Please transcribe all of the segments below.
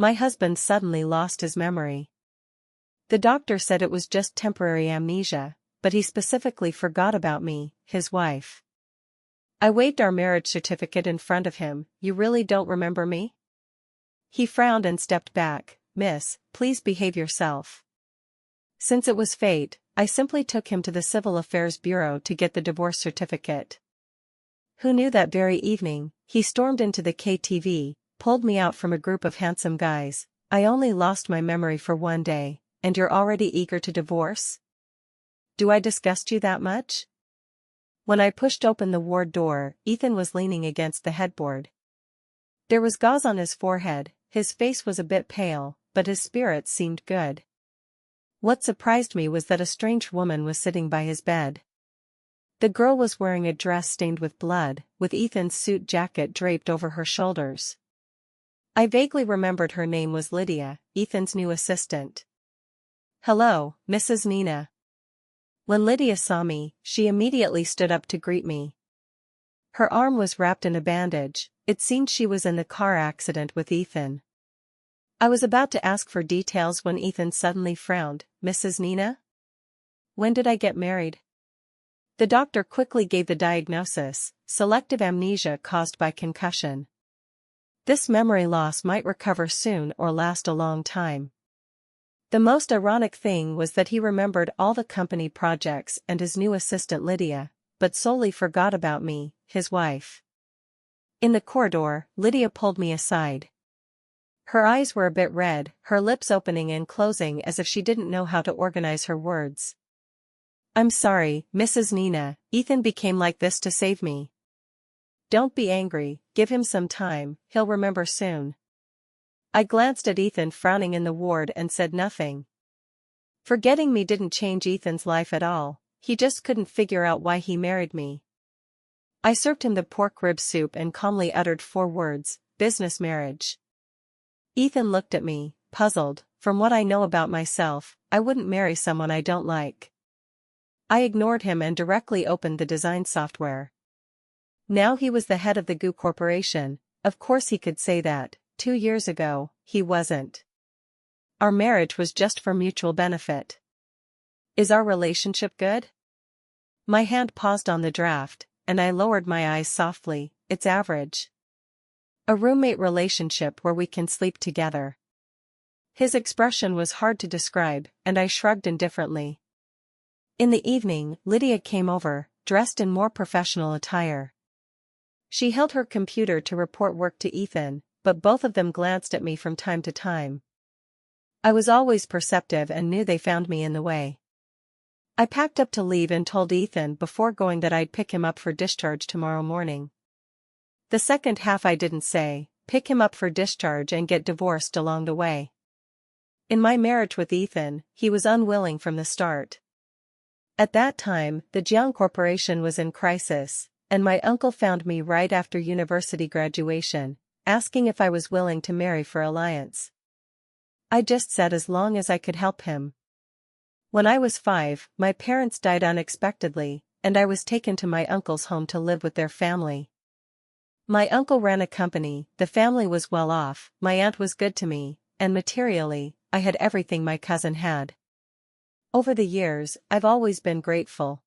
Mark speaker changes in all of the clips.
Speaker 1: My husband suddenly lost his memory. The doctor said it was just temporary amnesia, but he specifically forgot about me, his wife. I waved our marriage certificate in front of him. You really don't remember me? He frowned and stepped back. Miss, please behave yourself. Since it was fate, I simply took him to the Civil Affairs Bureau to get the divorce certificate. Who knew that very evening, he stormed into the KTV, pulled me out from a group of handsome guys. I only lost my memory for one day, and you're already eager to divorce? Do I disgust you that much? When I pushed open the ward door, Ethan was leaning against the headboard. There was gauze on his forehead, his face was a bit pale, but his spirits seemed good. What surprised me was that a strange woman was sitting by his bed. The girl was wearing a dress stained with blood, with Ethan's suit jacket draped over her shoulders. I vaguely remembered her name was Lydia, Ethan's new assistant. "Hello, Mrs. Nina." When Lydia saw me, she immediately stood up to greet me. Her arm was wrapped in a bandage. It seemed she was in the car accident with Ethan. I was about to ask for details when Ethan suddenly frowned. "Mrs. Nina? When did I get married?" The doctor quickly gave the diagnosis: selective amnesia caused by concussion. This memory loss might recover soon or last a long time. The most ironic thing was that he remembered all the company projects and his new assistant Lydia, but solely forgot about me, his wife. In the corridor, Lydia pulled me aside. Her eyes were a bit red, her lips opening and closing as if she didn't know how to organize her words. "I'm sorry, Mrs. Nina, Ethan became like this to save me. Don't be angry, give him some time, he'll remember soon." I glanced at Ethan frowning in the ward and said nothing. Forgetting me didn't change Ethan's life at all, he just couldn't figure out why he married me. I served him the pork rib soup and calmly uttered 4 words: business marriage. Ethan looked at me, puzzled. From what I know about myself, I wouldn't marry someone I don't like. I ignored him and directly opened the design software. Now he was the head of the Goo Corporation. Of course he could say that. 2 years ago, he wasn't. Our marriage was just for mutual benefit. Is our relationship good? My hand paused on the draft, and I lowered my eyes softly. It's average. A roommate relationship where we can sleep together. His expression was hard to describe, and I shrugged indifferently. In the evening, Lydia came over, dressed in more professional attire. She held her computer to report work to Ethan, but both of them glanced at me from time to time. I was always perceptive and knew they found me in the way. I packed up to leave and told Ethan before going that I'd pick him up for discharge tomorrow morning. The second half I didn't say: pick him up for discharge and get divorced along the way. In my marriage with Ethan, he was unwilling from the start. At that time, the Jiang Corporation was in crisis, and my uncle found me right after university graduation, asking if I was willing to marry for alliance. I just said as long as I could help him. When I was 5, my parents died unexpectedly, and I was taken to my uncle's home to live with their family. My uncle ran a company, the family was well off, my aunt was good to me, and materially, I had everything my cousin had. Over the years, I've always been grateful.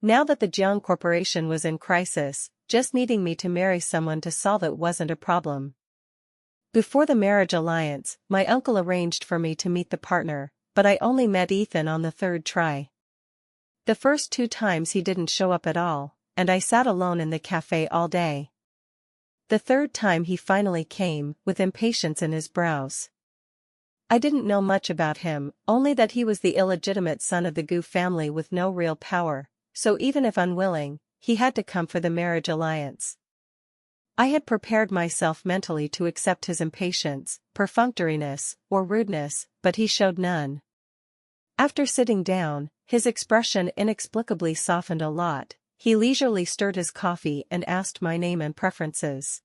Speaker 1: Now that the Jiang Corporation was in crisis, just needing me to marry someone to solve it wasn't a problem. Before the marriage alliance, my uncle arranged for me to meet the partner, but I only met Ethan on the 3rd try. The first 2 times he didn't show up at all, and I sat alone in the cafe all day. The 3rd time he finally came, with impatience in his brows. I didn't know much about him, only that he was the illegitimate son of the Goo family with no real power, so even if unwilling, he had to come for the marriage alliance. I had prepared myself mentally to accept his impatience, perfunctoriness, or rudeness, but he showed none. After sitting down, his expression inexplicably softened a lot. He leisurely stirred his coffee and asked my name and preferences.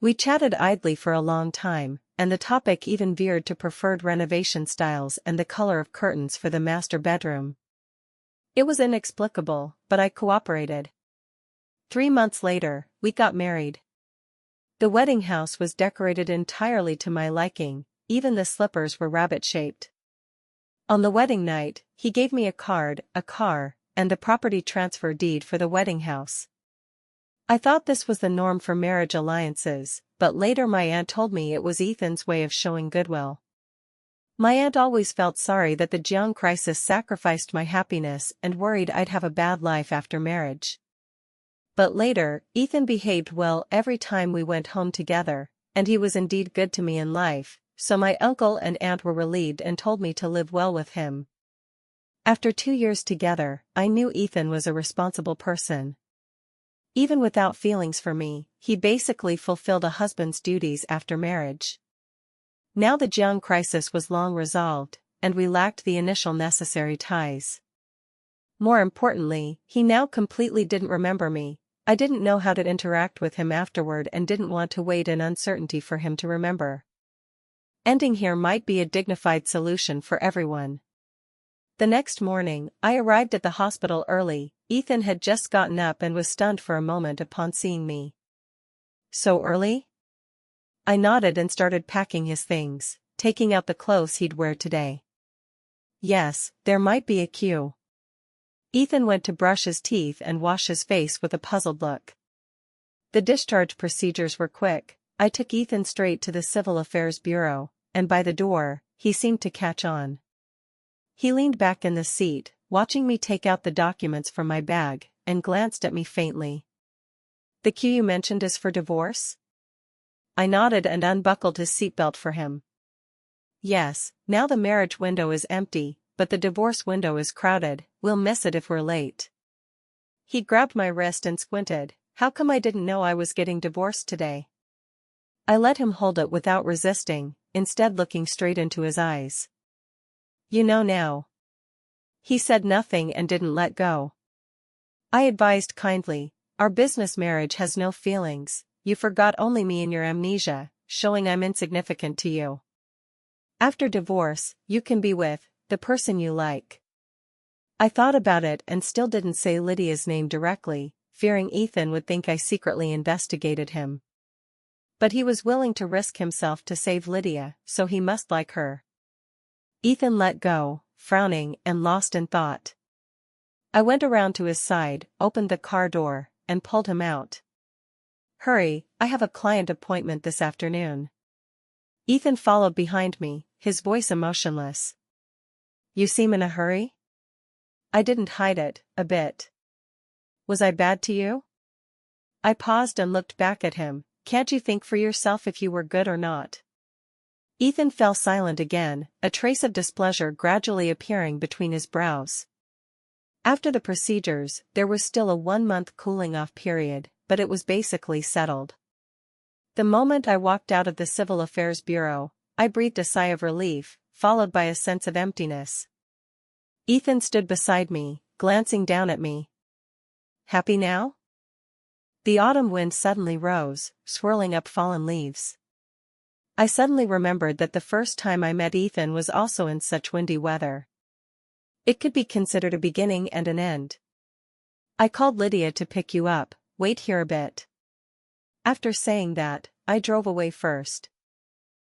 Speaker 1: We chatted idly for a long time, and the topic even veered to preferred renovation styles and the color of curtains for the master bedroom. It was inexplicable, but I cooperated. 3 months later, we got married. The wedding house was decorated entirely to my liking, even the slippers were rabbit-shaped. On the wedding night, he gave me a card, a car, and the property transfer deed for the wedding house. I thought this was the norm for marriage alliances, but later my aunt told me it was Ethan's way of showing goodwill. My aunt always felt sorry that the Jiang crisis sacrificed my happiness and worried I'd have a bad life after marriage. But later, Ethan behaved well every time we went home together, and he was indeed good to me in life, so my uncle and aunt were relieved and told me to live well with him. After 2 years together, I knew Ethan was a responsible person. Even without feelings for me, he basically fulfilled a husband's duties after marriage. Now the Jiang crisis was long resolved, and we lacked the initial necessary ties. More importantly, he now completely didn't remember me. I didn't know how to interact with him afterward and didn't want to wait in uncertainty for him to remember. Ending here might be a dignified solution for everyone. The next morning, I arrived at the hospital early. Ethan had just gotten up and was stunned for a moment upon seeing me. "So early?" I nodded and started packing his things, taking out the clothes he'd wear today. "Yes, there might be a queue." Ethan went to brush his teeth and wash his face with a puzzled look. The discharge procedures were quick. I took Ethan straight to the Civil Affairs Bureau, and by the door, he seemed to catch on. He leaned back in the seat, watching me take out the documents from my bag, and glanced at me faintly. "The queue you mentioned is for divorce?" I nodded and unbuckled his seatbelt for him. "Yes, now the marriage window is empty, but the divorce window is crowded. We'll miss it if we're late." He grabbed my wrist and squinted. "How come I didn't know I was getting divorced today?" I let him hold it without resisting, instead looking straight into his eyes. "You know now." He said nothing and didn't let go. I advised kindly, "Our business marriage has no feelings. You forgot only me in your amnesia, showing I'm insignificant to you. After divorce, you can be with the person you like." I thought about it and still didn't say Lydia's name directly, fearing Ethan would think I secretly investigated him. But he was willing to risk himself to save Lydia, so he must like her. Ethan let go, frowning and lost in thought. I went around to his side, opened the car door, and pulled him out. "Hurry, I have a client appointment this afternoon." Ethan followed behind me, his voice emotionless. "You seem in a hurry?" I didn't hide it, a bit. "Was I bad to you?" I paused and looked back at him. "Can't you think for yourself if you were good or not?" Ethan fell silent again, a trace of displeasure gradually appearing between his brows. After the procedures, there was still a 1-month cooling-off period, but it was basically settled. The moment I walked out of the Civil Affairs Bureau, I breathed a sigh of relief, followed by a sense of emptiness. Ethan stood beside me, glancing down at me. "Happy now?" The autumn wind suddenly rose, swirling up fallen leaves. I suddenly remembered that the first time I met Ethan was also in such windy weather. It could be considered a beginning and an end. "I called Lydia to pick you up, wait here a bit." After saying that, I drove away first.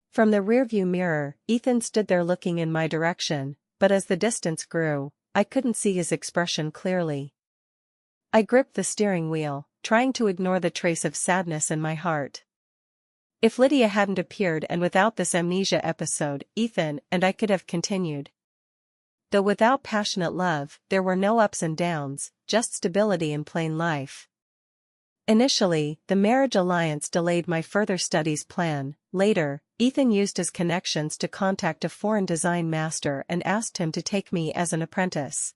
Speaker 1: From the rearview mirror, Ethan stood there looking in my direction, but as the distance grew, I couldn't see his expression clearly. I gripped the steering wheel, trying to ignore the trace of sadness in my heart. If Lydia hadn't appeared and without this amnesia episode, Ethan and I could have continued. Though without passionate love, there were no ups and downs, just stability in plain life. Initially, the marriage alliance delayed my further studies plan. Later, Ethan used his connections to contact a foreign design master and asked him to take me as an apprentice.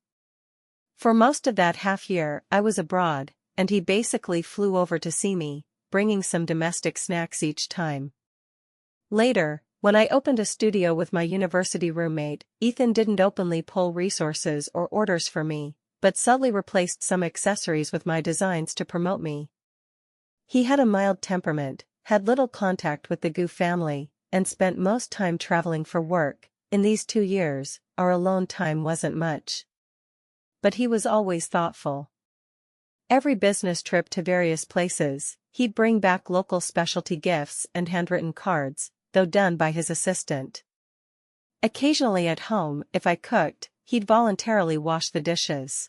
Speaker 1: For most of that half-year, I was abroad, and he basically flew over to see me, bringing some domestic snacks each time. Later, when I opened a studio with my university roommate, Ethan didn't openly pull resources or orders for me, but subtly replaced some accessories with my designs to promote me. He had a mild temperament, had little contact with the Gu family, and spent most time traveling for work. In these 2 years, our alone time wasn't much. But he was always thoughtful. Every business trip to various places, he'd bring back local specialty gifts and handwritten cards, though done by his assistant. Occasionally at home, if I cooked, he'd voluntarily wash the dishes.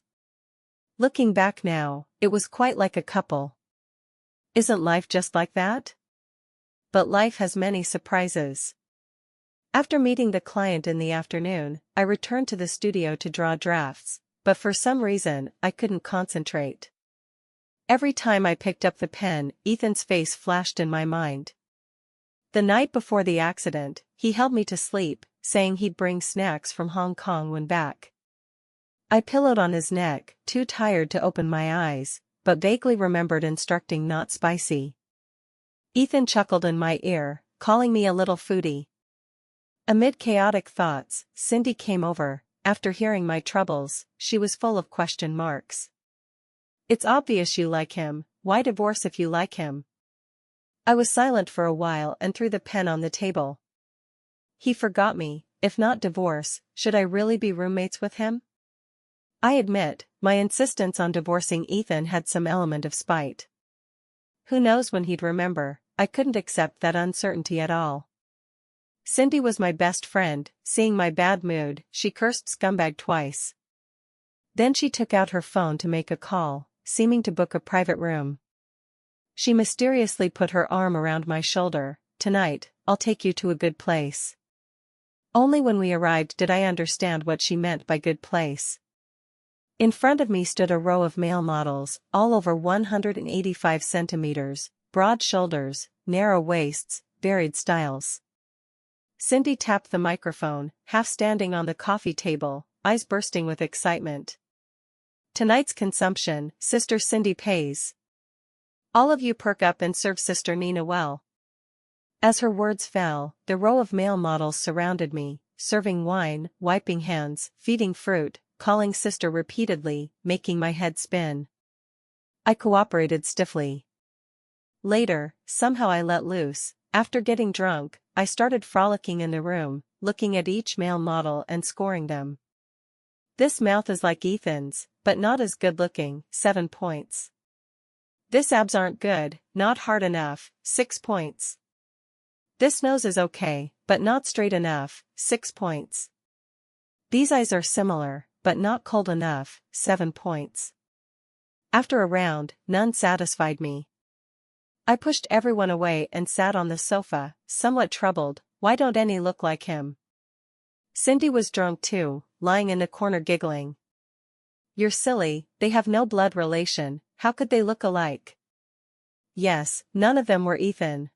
Speaker 1: Looking back now, it was quite like a couple. Isn't life just like that? But life has many surprises. After meeting the client in the afternoon, I returned to the studio to draw drafts, but for some reason, I couldn't concentrate. Every time I picked up the pen, Ethan's face flashed in my mind. The night before the accident, he held me to sleep, saying he'd bring snacks from Hong Kong when back. I pillowed on his neck, too tired to open my eyes, but vaguely remembered instructing not spicy. Ethan chuckled in my ear, calling me a little foodie. Amid chaotic thoughts, Cindy came over. After hearing my troubles, she was full of question marks. It's obvious you like him, why divorce if you like him? I was silent for a while and threw the pen on the table. He forgot me, if not divorce, should I really be roommates with him? I admit, my insistence on divorcing Ethan had some element of spite. Who knows when he'd remember? I couldn't accept that uncertainty at all. Cindy was my best friend. Seeing my bad mood, she cursed scumbag twice. Then she took out her phone to make a call, seeming to book a private room. She mysteriously put her arm around my shoulder. Tonight, I'll take you to a good place. Only when we arrived did I understand what she meant by good place. In front of me stood a row of male models, all over 185 centimeters, broad shoulders, narrow waists, varied styles. Cindy tapped the microphone, half standing on the coffee table, eyes bursting with excitement. Tonight's consumption, Sister Cindy pays. All of you perk up and serve Sister Nina well. As her words fell, the row of male models surrounded me, serving wine, wiping hands, feeding fruit, calling sister repeatedly, making my head spin. I cooperated stiffly. Later, somehow I let loose. After getting drunk, I started frolicking in the room, looking at each male model and scoring them. This mouth is like Ethan's, but not as good-looking, 7 points. This abs aren't good, not hard enough, 6 points. This nose is okay, but not straight enough, 6 points. These eyes are similar, but not cold enough, 7 points. After a round, none satisfied me. I pushed everyone away and sat on the sofa, somewhat troubled. Why don't any look like him? Cindy was drunk too, lying in the corner giggling. You're silly, they have no blood relation, how could they look alike? Yes, none of them were Ethan.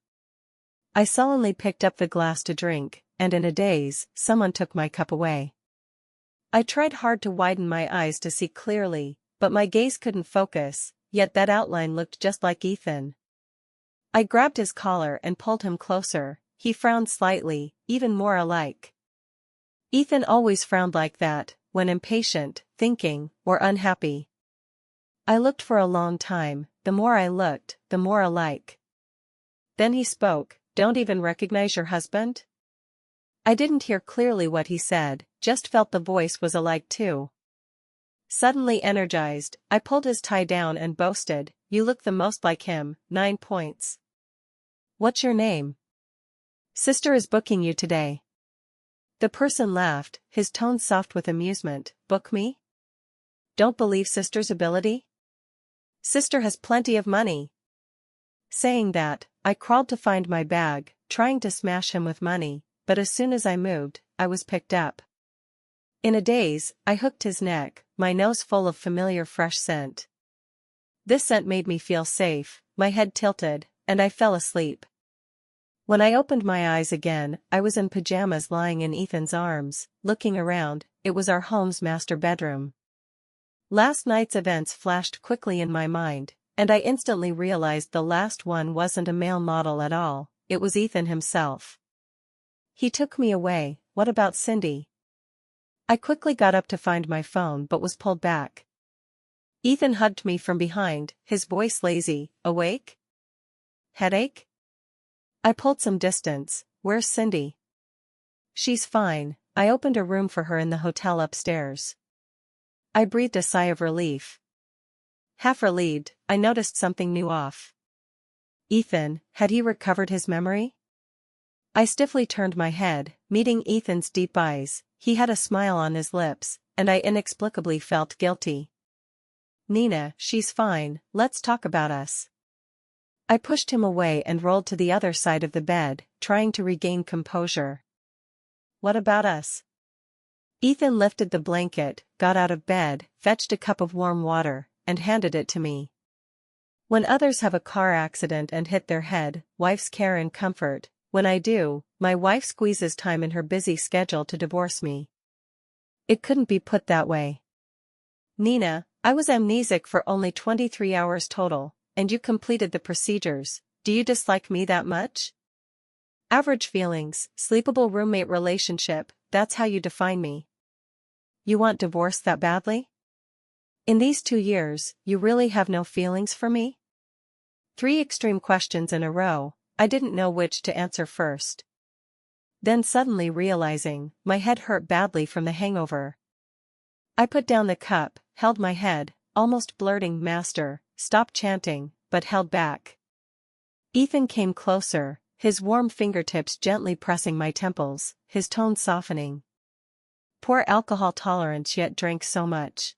Speaker 1: I sullenly picked up the glass to drink, and in a daze, someone took my cup away. I tried hard to widen my eyes to see clearly, but my gaze couldn't focus, yet that outline looked just like Ethan. I grabbed his collar and pulled him closer. He frowned slightly, even more alike. Ethan always frowned like that, when impatient, thinking, or unhappy. I looked for a long time. The more I looked, the more alike. Then he spoke. Don't even recognize your husband? I didn't hear clearly what he said, just felt the voice was alike too. Suddenly energized, I pulled his tie down and boasted, you look the most like him, 9 points. What's your name? Sister is booking you today. The person laughed, his tone soft with amusement. Book me? Don't believe Sister's ability? Sister has plenty of money. Saying that, I crawled to find my bag, trying to smash him with money, but as soon as I moved, I was picked up. In a daze, I hooked his neck, my nose full of familiar fresh scent. This scent made me feel safe, my head tilted, and I fell asleep. When I opened my eyes again, I was in pajamas lying in Ethan's arms. Looking around, it was our home's master bedroom. Last night's events flashed quickly in my mind, and I instantly realized the last one wasn't a male model at all, it was Ethan himself. He took me away. What about Cindy? I quickly got up to find my phone but was pulled back. Ethan hugged me from behind, his voice lazy. Awake? Headache? I pulled some distance. Where's Cindy? She's fine. I opened a room for her in the hotel upstairs. I breathed a sigh of relief. Half relieved, I noticed something new off. Ethan, had he recovered his memory? I stiffly turned my head, meeting Ethan's deep eyes. He had a smile on his lips, and I inexplicably felt guilty. Nina, she's fine, let's talk about us. I pushed him away and rolled to the other side of the bed, trying to regain composure. What about us? Ethan lifted the blanket, got out of bed, fetched a cup of warm water, and handed it to me. When others have a car accident and hit their head, wife's care and comfort. When I do, my wife squeezes time in her busy schedule to divorce me. It couldn't be put that way. Nina, I was amnesic for only 23 hours total, and you completed the procedures. Do you dislike me that much? Average feelings, sleepable roommate relationship, that's how you define me. You want divorce that badly? In these 2 years, you really have no feelings for me? 3 extreme questions in a row. I didn't know which to answer first. Then suddenly realizing, my head hurt badly from the hangover. I put down the cup, held my head, almost blurting "Master, stop chanting," but held back. Ethan came closer, his warm fingertips gently pressing my temples, his tone softening. Poor alcohol tolerance, yet drank so much.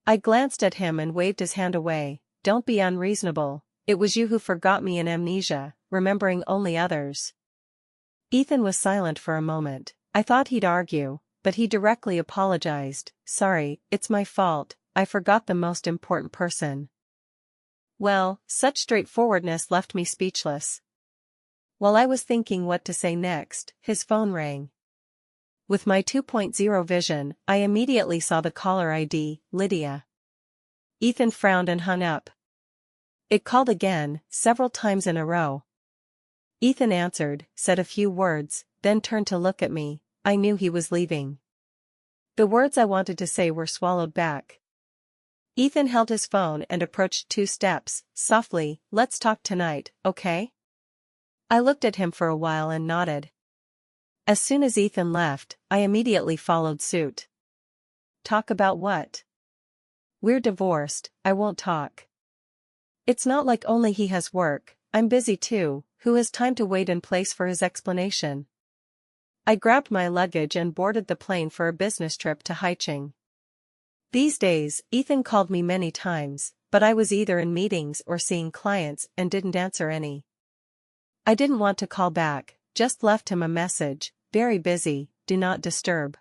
Speaker 1: I glanced at him and waved his hand away. Don't be unreasonable. It was you who forgot me in amnesia, remembering only others. Ethan was silent for a moment. I thought he'd argue, but he directly apologized. Sorry, it's my fault, I forgot the most important person. Well, such straightforwardness left me speechless. While I was thinking what to say next, his phone rang. With my 2.0 vision, I immediately saw the caller ID, Lydia. Ethan frowned and hung up. It called again, several times in a row. Ethan answered, said a few words, then turned to look at me. I knew he was leaving. The words I wanted to say were swallowed back. Ethan held his phone and approached 2 steps, softly. Let's talk tonight, okay? I looked at him for a while and nodded. As soon as Ethan left, I immediately followed suit. Talk about what? We're divorced, I won't talk. It's not like only he has work, I'm busy too. Who has time to wait in place for his explanation? I grabbed my luggage and boarded the plane for a business trip to Haicheng. These days, Ethan called me many times, but I was either in meetings or seeing clients and didn't answer any. I didn't want to call back, just left him a message, very busy, do not disturb.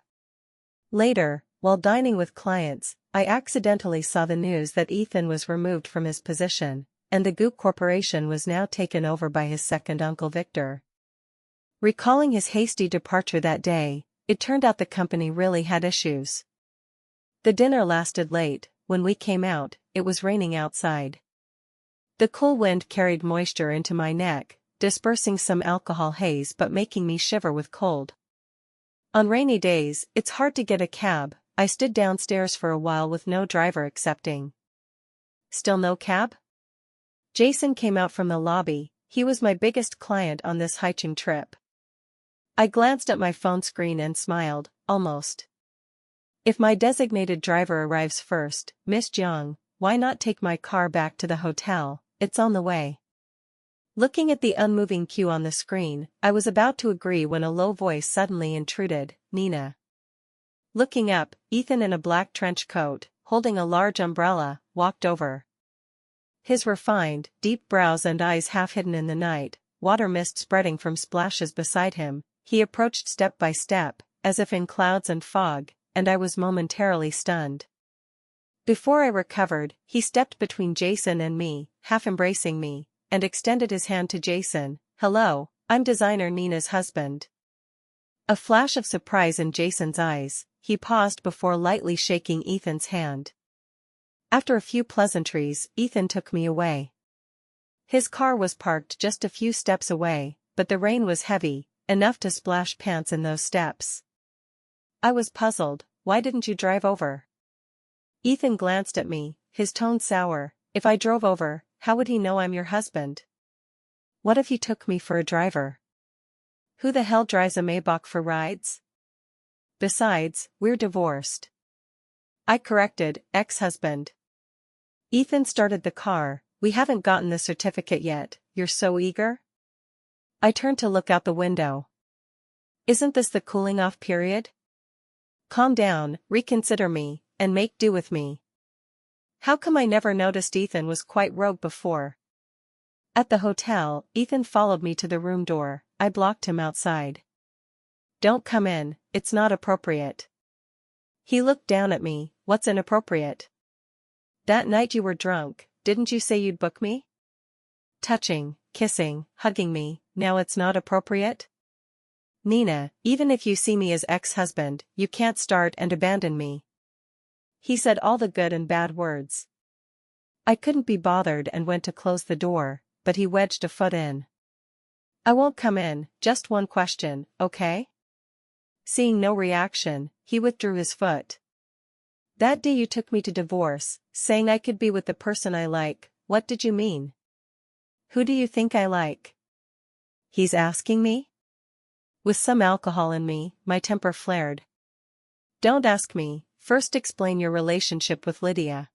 Speaker 1: Later, while dining with clients, I accidentally saw the news that Ethan was removed from his position, and the Goop Corporation was now taken over by his second uncle Victor. Recalling his hasty departure that day, it turned out the company really had issues. The dinner lasted late. When we came out, it was raining outside. The cool wind carried moisture into my neck, dispersing some alcohol haze but making me shiver with cold. On rainy days, it's hard to get a cab. I stood downstairs for a while with no driver accepting. Still no cab? Jason came out from the lobby. He was my biggest client on this Haicheng trip. I glanced at my phone screen and smiled, almost. If my designated driver arrives first, Miss Jiang, why not take my car back to the hotel? It's on the way. Looking at the unmoving queue on the screen, I was about to agree when a low voice suddenly intruded, Nina. Looking up, Ethan in a black trench coat, holding a large umbrella, walked over. His refined, deep brows and eyes half hidden in the night, water mist spreading from splashes beside him, he approached step by step, as if in clouds and fog, and I was momentarily stunned. Before I recovered, he stepped between Jason and me, half embracing me, and extended his hand to Jason. Hello, I'm designer Nina's husband. A flash of surprise in Jason's eyes, he paused before lightly shaking Ethan's hand. After a few pleasantries, Ethan took me away. His car was parked just a few steps away, but the rain was heavy, enough to splash pants in those steps. I was puzzled. Why didn't you drive over? Ethan glanced at me, his tone sour. If I drove over, how would he know I'm your husband? What if he took me for a driver? Who the hell drives a Maybach for rides? Besides, we're divorced. I corrected, ex-husband. Ethan started the car. We haven't gotten the certificate yet, you're so eager? I turned to look out the window. Isn't this the cooling off period? Calm down, reconsider me, and make do with me. How come I never noticed Ethan was quite rogue before? At the hotel, Ethan followed me to the room door. I blocked him outside. Don't come in, it's not appropriate. He looked down at me. What's inappropriate? That night you were drunk, didn't you say you'd book me? Touching, kissing, hugging me, now it's not appropriate? Nina, even if you see me as ex-husband, you can't start and abandon me. He said all the good and bad words. I couldn't be bothered and went to close the door, but he wedged a foot in. I won't come in, just one question, okay? Seeing no reaction, he withdrew his foot. That day you took me to divorce, saying I could be with the person I like. What did you mean? Who do you think I like? He's asking me? With some alcohol in me, my temper flared. Don't ask me, first explain your relationship with Lydia.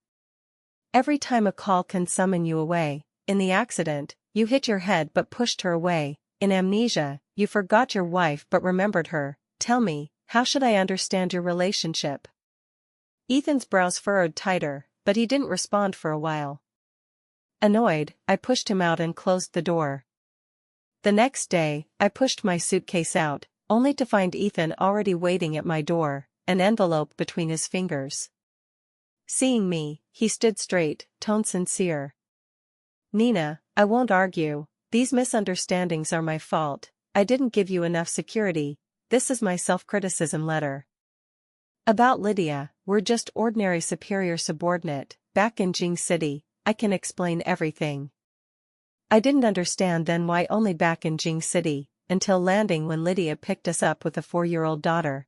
Speaker 1: Every time a call can summon you away. In the accident, you hit your head but pushed her away. In amnesia, you forgot your wife but remembered her. Tell me, how should I understand your relationship? Ethan's brows furrowed tighter, but he didn't respond for a while. Annoyed, I pushed him out and closed the door. The next day, I pushed my suitcase out, only to find Ethan already waiting at my door, an envelope between his fingers. Seeing me, he stood straight, tone sincere. Nina, I won't argue, these misunderstandings are my fault, I didn't give you enough security, this is my self-criticism letter. About Lydia, we're just ordinary superior subordinate, back in Jing City, I can explain everything. I didn't understand then why only back in Jing City, until landing when Lydia picked us up with a 4-year-old daughter.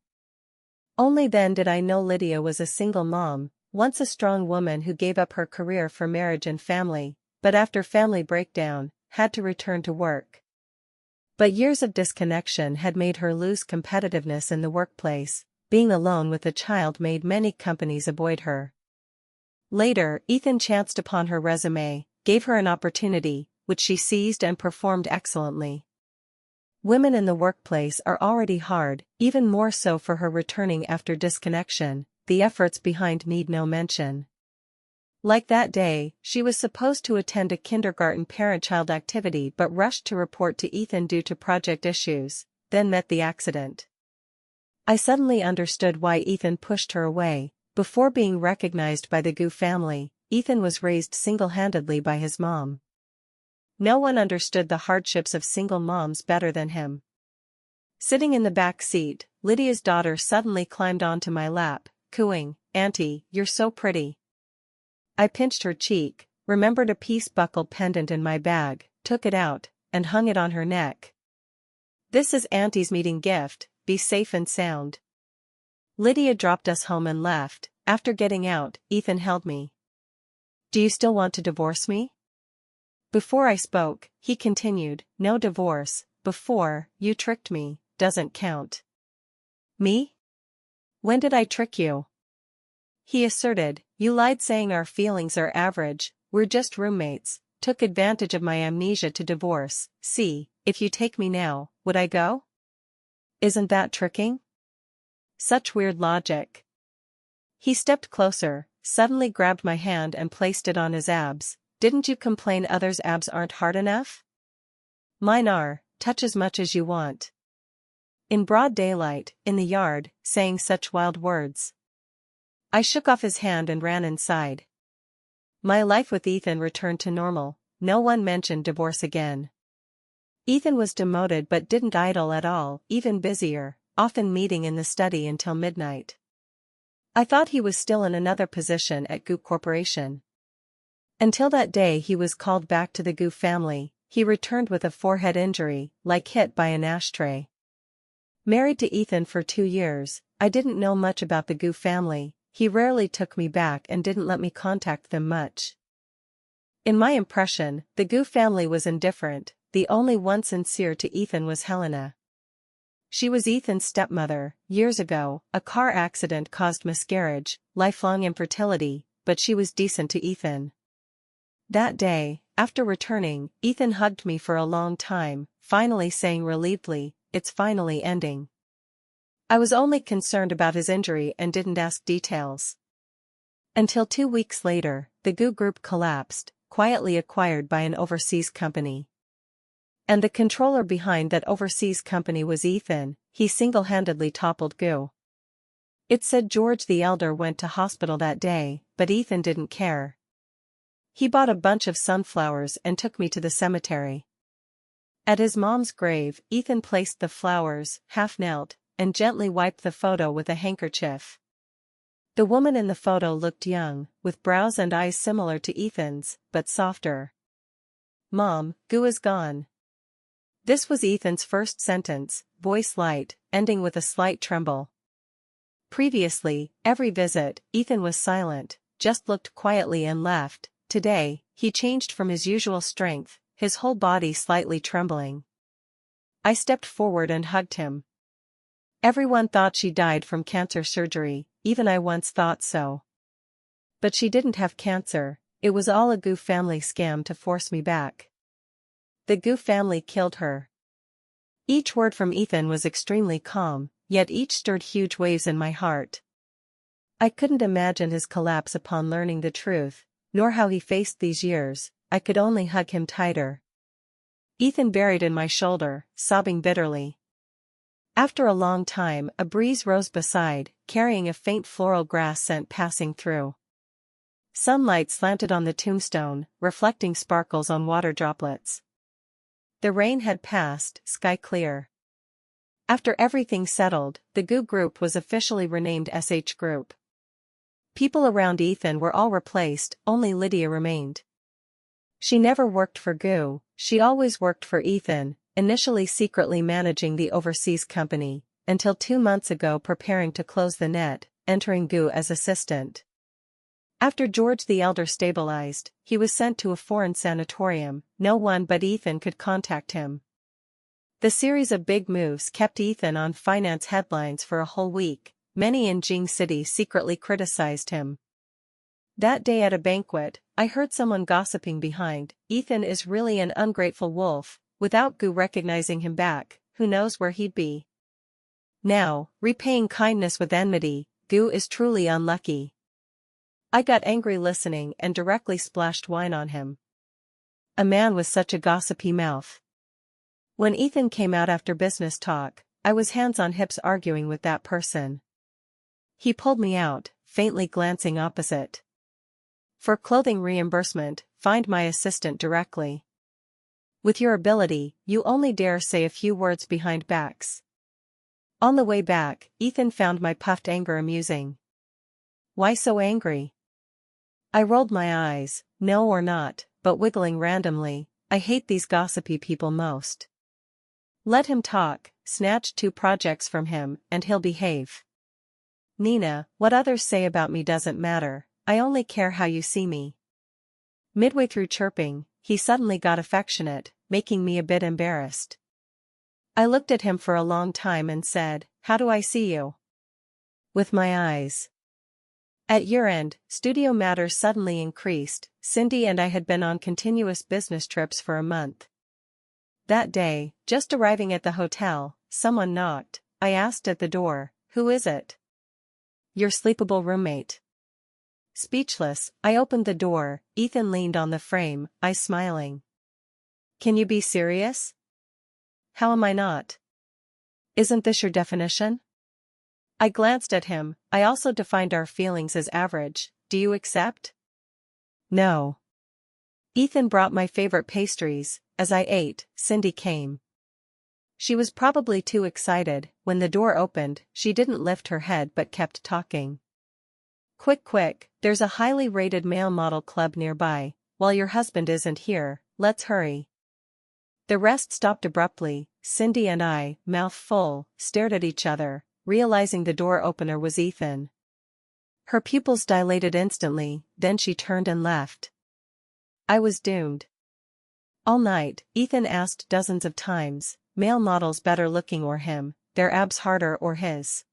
Speaker 1: Only then did I know Lydia was a single mom, once a strong woman who gave up her career for marriage and family, but after family breakdown, had to return to work. But years of disconnection had made her lose competitiveness in the workplace. Being alone with a child made many companies avoid her. Later, Ethan chanced upon her resume, gave her an opportunity, which she seized and performed excellently. Women in the workplace are already hard, even more so for her returning after disconnection, the efforts behind need no mention. Like that day, she was supposed to attend a kindergarten parent-child activity but rushed to report to Ethan due to project issues, then met the accident. I suddenly understood why Ethan pushed her away. Before being recognized by the Gu family, Ethan was raised single-handedly by his mom. No one understood the hardships of single moms better than him. Sitting in the back seat, Lydia's daughter suddenly climbed onto my lap, cooing, "Auntie, you're so pretty." I pinched her cheek, remembered a peace buckle pendant in my bag, took it out, and hung it on her neck. "This is Auntie's meeting gift. Be safe and sound." Lydia dropped us home and left. After getting out, Ethan held me. "Do you still want to divorce me?" Before I spoke, he continued, "No divorce, before, you tricked me, doesn't count." "Me? When did I trick you?" He asserted, "You lied saying our feelings are average, we're just roommates, took advantage of my amnesia to divorce. See, if you take me now, would I go? Isn't that tricking?" Such weird logic. He stepped closer, suddenly grabbed my hand and placed it on his abs. "Didn't you complain others' abs aren't hard enough? Mine are, touch as much as you want." In broad daylight, in the yard, saying such wild words. I shook off his hand and ran inside. My life with Ethan returned to normal, no one mentioned divorce again. Ethan was demoted but didn't idle at all, even busier, often meeting in the study until midnight. I thought he was still in another position at Gu Corporation. Until that day he was called back to the Gu family. He returned with a forehead injury, like hit by an ashtray. Married to Ethan for 2 years, I didn't know much about the Gu family. He rarely took me back and didn't let me contact them much. In my impression, the Gu family was indifferent. The only one sincere to Ethan was Helena. She was Ethan's stepmother. Years ago, a car accident caused miscarriage, lifelong infertility, but she was decent to Ethan. That day, after returning, Ethan hugged me for a long time, finally saying relievedly, "It's finally ending." I was only concerned about his injury and didn't ask details. Until 2 weeks later, the Goo Group collapsed, quietly acquired by an overseas company. And the controller behind that overseas company was Ethan. He single-handedly toppled Goo. It said George the Elder went to hospital that day, but Ethan didn't care. He bought a bunch of sunflowers and took me to the cemetery. At his mom's grave, Ethan placed the flowers, half-knelt, and gently wiped the photo with a handkerchief. The woman in the photo looked young, with brows and eyes similar to Ethan's, but softer. "Mom, Goo is gone." This was Ethan's first sentence, voice light, ending with a slight tremble. Previously, every visit, Ethan was silent, just looked quietly and left. Today, he changed from his usual strength, his whole body slightly trembling. I stepped forward and hugged him. Everyone thought she died from cancer surgery, even I once thought so. But she didn't have cancer, it was all a Goo family scam to force me back. The Goo family killed her. Each word from Ethan was extremely calm, yet each stirred huge waves in my heart. I couldn't imagine his collapse upon learning the truth, nor how he faced these years. I could only hug him tighter. Ethan buried in my shoulder, sobbing bitterly. After a long time, a breeze rose beside, carrying a faint floral grass scent passing through. Sunlight slanted on the tombstone, reflecting sparkles on water droplets. The rain had passed, sky clear. After everything settled, the Goo Group was officially renamed SH Group. People around Ethan were all replaced, only Lydia remained. She never worked for Goo, she always worked for Ethan, initially secretly managing the overseas company, until 2 months ago preparing to close the net, entering Goo as assistant. After George the Elder stabilized, he was sent to a foreign sanatorium. No one but Ethan could contact him. The series of big moves kept Ethan on finance headlines for a whole week. Many in Jing City secretly criticized him. That day at a banquet, I heard someone gossiping behind. "Ethan is really an ungrateful wolf. Without Goo recognizing him back, who knows where he'd be. Now, repaying kindness with enmity, Goo is truly unlucky." I got angry listening and directly splashed wine on him. A man with such a gossipy mouth. When Ethan came out after business talk, I was hands on hips arguing with that person. He pulled me out, faintly glancing opposite. "For clothing reimbursement, find my assistant directly. With your ability, you only dare say a few words behind backs." On the way back, Ethan found my puffed anger amusing. "Why so angry?" I rolled my eyes, "No or not," but wiggling randomly. "I hate these gossipy people most. Let him talk, snatch 2 projects from him, and he'll behave. Nina, what others say about me doesn't matter, I only care how you see me." Midway through chirping, he suddenly got affectionate, making me a bit embarrassed. I looked at him for a long time and said, "How do I see you?" "With my eyes." At year-end, studio matters suddenly increased. Cindy and I had been on continuous business trips for a month. That day, just arriving at the hotel, someone knocked. I asked at the door, "Who is it?" "Your sleepable roommate." Speechless, I opened the door. Ethan leaned on the frame, eyes smiling. "Can you be serious?" "How am I not? Isn't this your definition?" I glanced at him. "I also defined our feelings as average. Do you accept?" "No." Ethan brought my favorite pastries. As I ate, Cindy came. She was probably too excited. When the door opened, she didn't lift her head but kept talking. "Quick, quick, there's a highly rated male model club nearby. While your husband isn't here, let's hurry." The rest stopped abruptly. Cindy and I, mouth full, stared at each other, realizing the door opener was Ethan. Her pupils dilated instantly, then she turned and left. I was doomed. All night, Ethan asked dozens of times, male models better looking or him, their abs harder or his.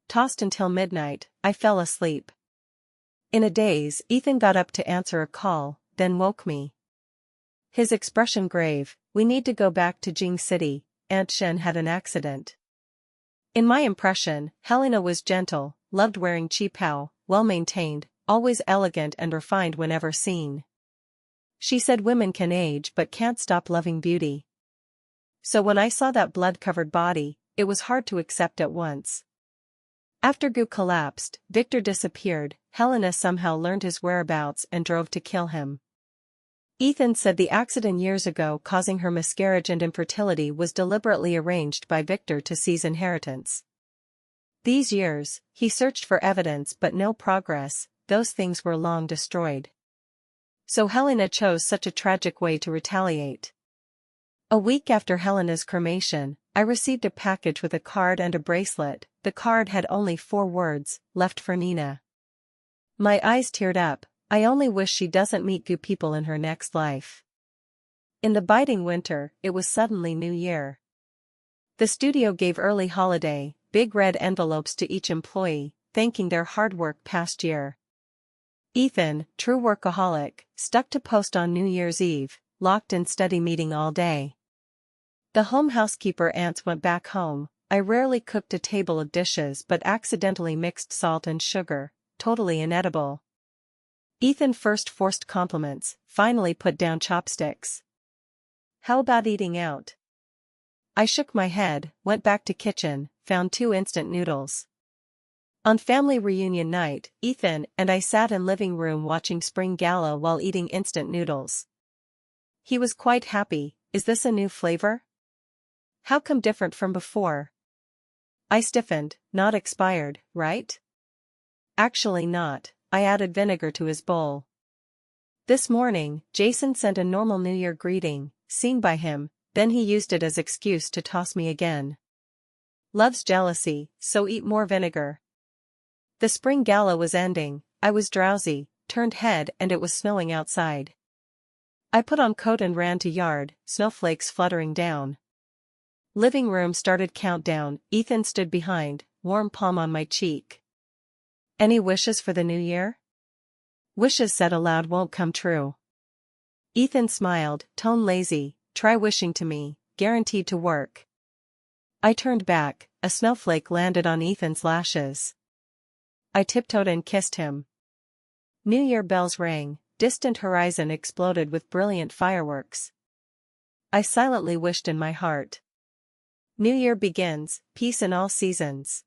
Speaker 1: Tossed until midnight, I fell asleep. In a daze, Ethan got up to answer a call. then woke me. His expression grave. We need to go back to Jing City, Aunt Shen had an accident. In my impression, Helena was gentle, loved wearing qipao, well-maintained, always elegant and refined whenever seen. She said women can age but can't stop loving beauty. So when I saw that blood-covered body, it was hard to accept at once. After Gu collapsed, Victor disappeared. Helena somehow learned his whereabouts and drove to kill him. Ethan said the accident years ago causing her miscarriage and infertility was deliberately arranged by Victor to seize inheritance. These years, he searched for evidence but no progress, those things were long destroyed. So Helena chose such a tragic way to retaliate. A week after Helena's cremation, I received a package with a card and a bracelet. The card had only 4 words, left for Nina. My eyes teared up. I only wish she doesn't meet good people in her next life. In the biting winter, it was suddenly New Year. The studio gave early holiday, big red envelopes to each employee, thanking their hard work past year. Ethan, true workaholic, stuck to post on New Year's Eve, locked in study meeting all day. The home housekeeper aunts went back home. I rarely cooked a table of dishes but accidentally mixed salt and sugar, totally inedible. Ethan first forced compliments, finally put down chopsticks. How about eating out? I shook my head, went back to kitchen, found 2 instant noodles. On family reunion night, Ethan and I sat in living room watching Spring Gala while eating instant noodles. He was quite happy. Is this a new flavor? How come different from before? I stiffened. Not expired, right? Actually not. I added vinegar to his bowl. This morning, Jason sent a normal New Year greeting, seen by him, then he used it as excuse to toss me again. Loves jealousy, so eat more vinegar. The spring gala was ending, I was drowsy, turned head and it was snowing outside. I put on coat and ran to yard, snowflakes fluttering down. Living room started countdown, Ethan stood behind, warm palm on my cheek. Any wishes for the new year? Wishes said aloud won't come true. Ethan smiled, tone lazy, try wishing to me, guaranteed to work. I turned back, a snowflake landed on Ethan's lashes. I tiptoed and kissed him. New Year bells rang, distant horizon exploded with brilliant fireworks. I silently wished in my heart. New Year begins, peace in all seasons.